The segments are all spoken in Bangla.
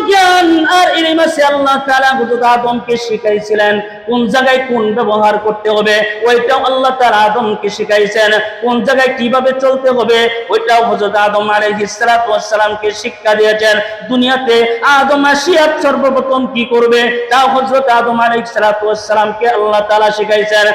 জ্ঞান আর ইলম আছে আল্লাহ তাআলা হযরত আদমকে শিখাইছিলেন কোন জায়গায় কোন ব্যবহার করতে হবে, ওইটাও আল্লাহ তাআলা আদমকে শিখাইছেন। কোন জায়গায় কিভাবে চলতে হবে ওইটাও হযরত আদম আলাইহিস সালাতু ওয়াস সালামকে শিক্ষা দিয়েছেন। দুনিয়াতে আদম আসিয়া সর্বপ্রথম কি করবে তাও হযরত আদম আলাইহিস সালাতু ওয়াস সালামকে আল্লাহ তাআলা শিখাইছেন।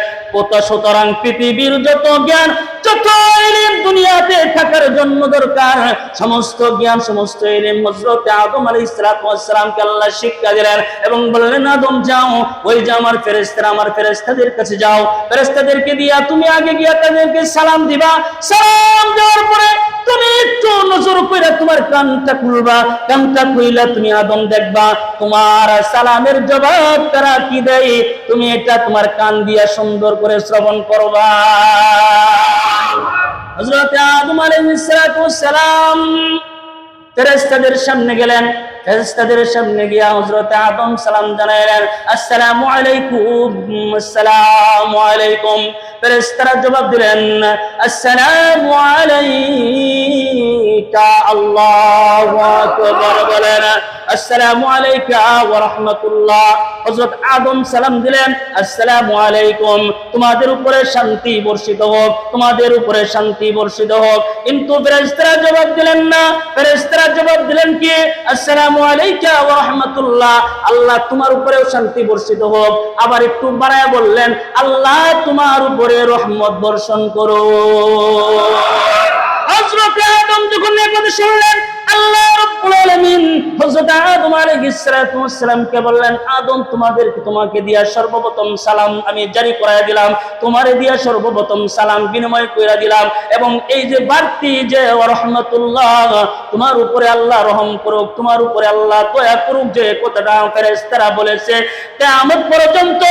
সুতরাং পৃথিবীর যত জ্ঞান যত ইলম দুনিয়াতে থাকার জন্য দরকার সমস্ত জ্ঞান সমস্ত ইলম হযরত আদম আলাইহিস সালাতু ওয়াস সালামকে আল্লাহ শিক্ষা দিলেন এবং বললেন, আদম যাও, ওই যে আমার ফেরেশতাদের কাছে যাও, ফেরেশতাদেরকে দিয়া তুমি আগে গিয়া তাদেরকে সালাম দিবা। সালাম দেওয়ার পরে তুমি একটু নজর কইরা তোমার কানটা খুলবা, কানটা খুইলা তুমি আদম দেখবা তোমার সালামের জবাব তারা কি দেয়, তুমি এটা তোমার কান দিয়া সুন্দর করে শ্রবণ করবা। হযরত আদম আলাইহিস সালাতু ওয়াস সালাম ফেরেশতাদের সামনে গেলেন। ফেরেশতাদের সামনে গিয়া হযরত আদম সালাম জানাইলেন, আসসালামু আলাইকুম। আসসালামু আলাইকুম। ফেরেশতারা জবাব দিলেন, আসসালামু আলাইকা। আল্লাহু আকবার বলেন, আসসালামু আলাইকা ওয়া রাহমাতুল্লাহ। হযরত আদম সালাম দিলেন, আসসালামু আলাইকুম, তোমাদের উপরে শান্তি বর্ষিত হোক, তোমাদের উপরে শান্তি বর্ষিত হোক। কিন্তু ফেরেশতারা জবাব দিলেন না। ফেরেশতারা জবাব দিলেন কি, আসসালামু আলাইকা ওয়া রাহমাতুল্লাহ, আল্লাহ তোমার উপরেও শান্তি বর্ষিত হোক। আবার একটু বাড়ায়া বললেন, আল্লাহ তোমার উপরে রহমত বর্ষণ করো। হযরত আদম যখন এই কথা শুনলেন, আল্লাহ রাব্বুল আলামিন হযরত আদম আলাইহিস সালাতু ওয়াস সালামকে বললেন, আদম তোমাকে দিয়া সর্বপ্রথম সালাম আমি জারি করায় দিলাম, তোমারে দিয়া সর্বপ্রথম সালাম বিনিময় কইরা দিলাম। এবং এই যে বাড়তি যে রাহমাতুল্লাহ, তোমার উপরে আল্লাহ রহম করুক, তোমার উপরে আল্লাহ দয়া করুক, যে কথাটা ফেরেশতারা বলেছে কিয়ামত পর্যন্ত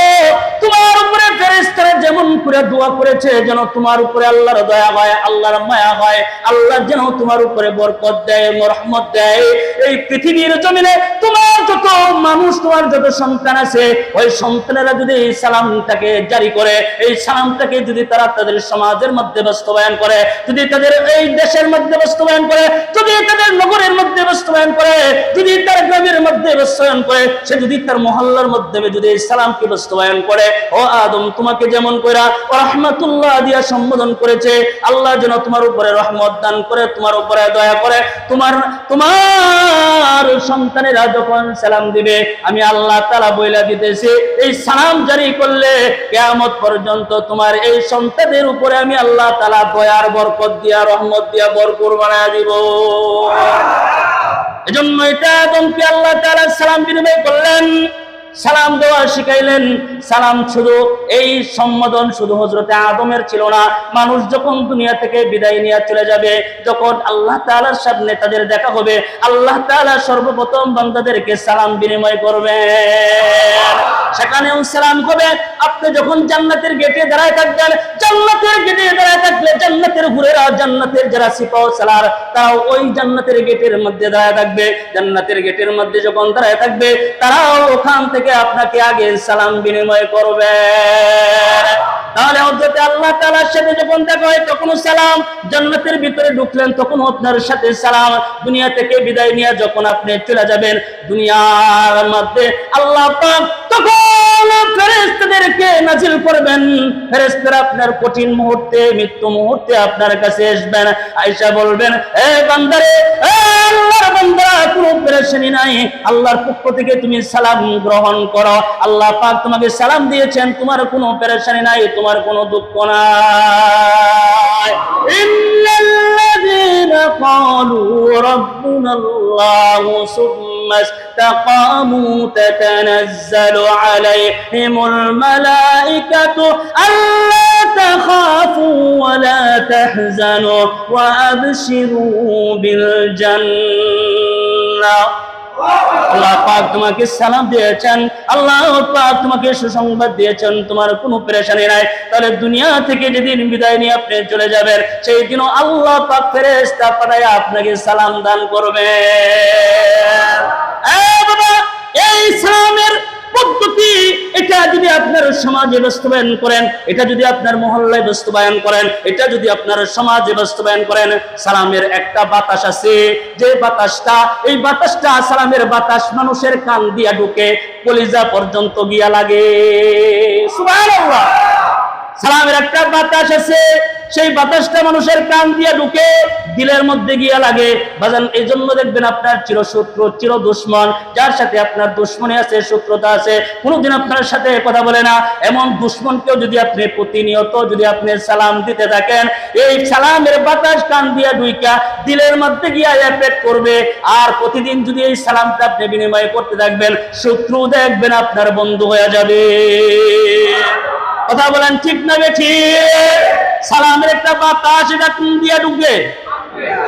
তোমার উপরে ফেরেশতারা যেমন করে দোয়া করেছে যেন তোমার উপরে আল্লাহর দয়া হয়, আল্লাহর মায়া হয়, আল্লাহ যেন তোমার উপরে বরকত দেয়, রহমত দেয়। এই পৃথিবীর জমিনে তোমার যত মানুষ, তোমার যত সন্তান আছে, ওই সন্তানেরা যদি এই সালামটাকে জারি করে, এই সালামটাকে যদি তারা তাদের সমাজের মধ্যে বাস্তবায়ন করে, যদি তাদের এই দেশের মধ্যে বাস্তবায়ন করে, যদি তাদের নগরের মধ্যে বাস্তবায়ন করে, যদি তার গ্রামের মধ্যে বাস্তবায়ন করে, সে যদি তার মহল্লার মধ্যে যদি এই সালামকে বাস্তবায়ন করে, ও আদম তোমাকে যেমন কইরা রাহমাতুল্লাহ দিয়া সম্বোধন করেছে, আল্লাহ যেন তোমার উপরে রহমত দান করে, তোমার উপরে দয়া করে। তোমার সন্তানেরা যখন সালাম দিবে, আমি আল্লাহ তাআলা বইলা দিতেছি, এই সালাম জারি করলে কিয়ামত পর্যন্ত তোমার এই সন্তানদের উপরে আমি আল্লাহ তাআলা দয়ার বরকত দিয়া, রহমত দিয়া ভরপুর বানায় দিব। এজন্য এটা আদমকে আল্লাহ তাআলা সালাম বিনিময় করলেন, সালাম দেওয়া শিখাইলেন। সালাম শুধু এই সম্বোধন শুধু হযরতে আদমের ছিল না, মানুষ যখন দুনিয়া থেকে বিদায় নিয়ে চলে যাবে, যখন আল্লাহ তাআলার সামনে তাদের দেখা হবে, আল্লাহ তাআলা সর্বপ্রথম বান্দাদেরকে সালাম বিনিময় করবেন। সেখানেও সালাম হবে। আপনি যখন জান্নাতের গেটে দাঁড়ায় থাকবেন, জান্নাতের গেটে দাঁড়ায় থাকলে জান্নাতের হুরেরা, জান্নাতের যারা সিপাহ সালার, তারাও ওই জান্নাতের গেটের মধ্যে দাঁড়ায় থাকবে। জান্নাতের গেটের মধ্যে যখন দাঁড়ায় থাকবে, তারাও ওখান থেকে আপনাকে আগে সালাম বিনিময় করবে। তাহলে হযরত আল্লাহ তাআলার সাথে যখন দেখা হয় তখনও সালাম, জান্নাতের ভিতরে ঢুকলেন তখনও আপনার সাথে সালাম, দুনিয়া থেকে বিদায় নিয়ে যখন আপনি চলে যাবেন দুনিয়ার মধ্যে, আল্লাহ পাক তখন ফেরেশতাদেরকে নাজিল করবেন। ফেরেশতারা আপনার কঠিন মুহূর্তে, মৃত্যু মুহূর্তে আপনার কাছে আসবেন, আয়েশা বলবেন, এ বান্দারে, এ আল্লাহর বান্দা, কোনো পেরেশানি নাই, আল্লাহর পক্ষ থেকে তুমি সালাম গ্রহণ করো, আল্লাহ পাক তোমাকে সালাম দিয়েছেন, তোমার কোনো পেরেশানি নাই, তোমার কোনো দুঃখ নাই। ইন্নাল্লাযীনা ক্বালু রাব্বুনাল্লাহু সুম্মা ইসতাকামু তাতানাজ্জালু আলাইহিমুল মালাইকাতু আল্লা তাখাফু ওয়া লা তাহজানু ওয়া আবশিরু বিল জান্নাহ। আল্লাহ পাক তোমাকে সালাম দিয়েছেন, আল্লাহ পাক তোমাকে সুসংবাদ দিয়েছেন, তোমার কোনো পেরেশানি নাই। তাহলে দুনিয়া থেকে যেদিন বিদায় নিয়ে আপনি চলে যাবেন, সেই দিনও আল্লাহ পাক ফেরেশতা পাঠায় আপনাকে সালাম দান করবে। বাবা, এই সালামের পদ্ধতি এটা যদি আপনার সমাজে বাস্তবায়ন করেন, এটা যদি আপনার মহল্লায় বাস্তবায়ন করেন, এটা যদি আপনার সমাজে বাস্তবায়ন করেন, সালামের একটা বাতাস আছে, যে বাতাসটা, এই বাতাসটা সালামের বাতাস মানুষের কান দিয়া ঢুকে কলিজা পর্যন্ত গিয়া লাগে। সুবহানাল্লাহ। সালামের একটা বাতাস আছে, সেই বাতাসটা মানুষের কান দিয়ে ঢুকে দিলের মধ্যে গিয়া লাগে। বাজান, এই জন্য দেখবেন আপনার চিরশত্রু, চির দুশ্মন, যার সাথে আপনার দুশ্মনী আছে, শত্রুতা আছে, কোনোদিন আপনার সাথে কথা বলে না, এমন দুশ্মনকেও যদি আপনি প্রতিনিয়ত যদি আপনি সালাম দিতে থাকেন, এই সালামের বাতাস কান দিয়া ঢুইকা দিলের মধ্যে গিয়া এফেক্ট করবে। আর প্রতিদিন যদি এই সালামটা আপনি বিনিময় করতে থাকবেন, শত্রু দেখবেন আপনার বন্ধু হয়ে যাবে। কথা বলেন ঠিক না বেঠিক? সালামের একটা বাতাস, এটা কোন দিয়া ঢুকে?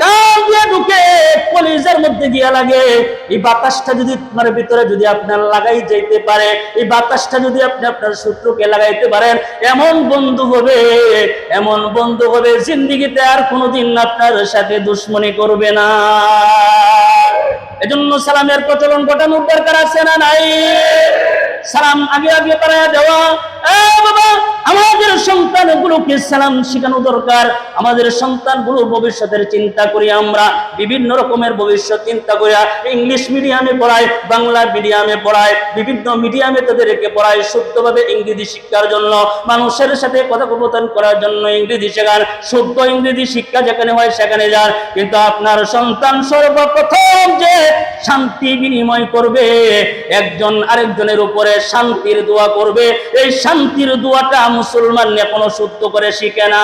কান দিয়া ঢুকে কলিজার মধ্যে গিয়া লাগে। এই বাতাসটা যদি আপনার ভিতরে যদি আপনার লাগাই যাইতে পারে, এই বাতাসটা যদি আপনি আপনার শত্রুকে লাগাইতে পারেন, এমন বন্ধু হবে, এমন বন্ধু হবে, জিন্দেগিতে আর কোনোদিন আপনার সাথে দুশ্মনী করবে না। এজন্য সালামের প্রচলন ঘটানোর দরকার আছে না নাই? সালাম আগে আগে বাড়ায়া দেওয়া। বাবা, আমাদের সন্তানগুলোকে সালাম শেখানো দরকার। আমাদের সন্তানগুলোর ভবিষ্যতের চিন্তা করি আমরা, বিভিন্ন রকমের ভবিষ্যৎ চিন্তা করি। ইংলিশ মিডিয়ামে পড়ায়, বাংলা মিডিয়ামে পড়ায়, বিভিন্ন মিডিয়ামে তাদেরকে পড়ায় শুদ্ধভাবে ইংরেজি শিক্ষার জন্য, মানুষের সাথে কথোপকথন করার জন্য ইংরেজি শেখান, শুদ্ধ ইংরেজি শিক্ষা যেখানে হয় সেখানে যান। কিন্তু আপনার সন্তান সর্বপ্রথম যে শান্তি বিনিময় করবে, একজন আরেকজনের উপরে শান্তির দোয়া করবে, এই শান্তির দোয়াটা মুসলমান এখনো শুদ্ধ করে শিখে না।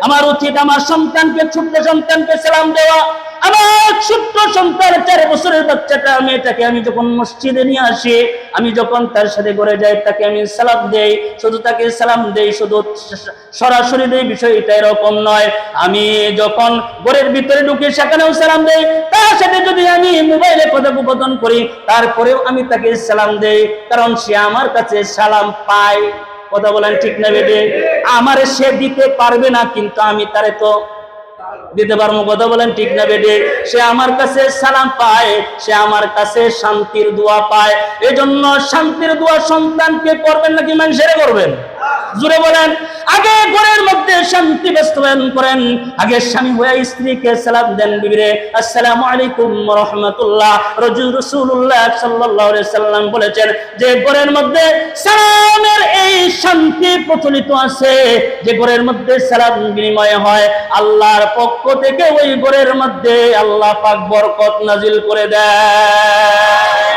আমার উচিত আমার সন্তানকে, ছোট্ট সন্তানকে সালাম দেওয়া। আমার ছোট্ট সন্তান, 4 বছরের বাচ্চাটা, মেয়েটাকে আমি যখন মসজিদে নিয়ে আসি, আমি যখন তার সাথে ঘরে যাই, তাকে আমি সালাম দেই। শুধু তাকে সালাম দেই, শুধু সরাসরি দেই, বিষয়টা এরকম নয়। আমি যখন ঘরের ভিতরে ঢুকি সেখানেও সালাম দেই। তার সাথে যদি আমি মোবাইলে কথোপকথন করি, তারপরেও আমি তাকে সালাম দেই, কারণ সে আমার কাছে সালাম পায়। কথা বলেন ঠিক না বেঠিক? আমারে সে দিতে পারবে না, কিন্তু আমি তারে তো দিতে পারবো। কথা বলেন ঠিক না বেঠিক? সে আমার কাছে সালাম পায়, সে আমার কাছে শান্তির দোয়া পায়। এজন্য শান্তির দোয়া সন্তানকে করবেন নাকি মানুষের করবেন? জোরে বলেন। আগে ঘরের মধ্যে শান্তি বাস্তবায়ন করেন। আগে স্বামী হয়ে স্ত্রীকে সালাম দেন, বিবিরে আসসালামু আলাইকুম ওয়া রাহমাতুল্লাহ। রাসূলুল্লাহ সাল্লাল্লাহু আলাইহি সাল্লাম বলেছেন যে ঘরের মধ্যে সালামের এই শান্তি প্রচলিত আছে, যে ঘরের মধ্যে সালাম বিনিময় হয়, আল্লাহর পক্ষ থেকে ওই ঘরের মধ্যে আল্লাহ পাক বরকত নাজিল করে দেয়।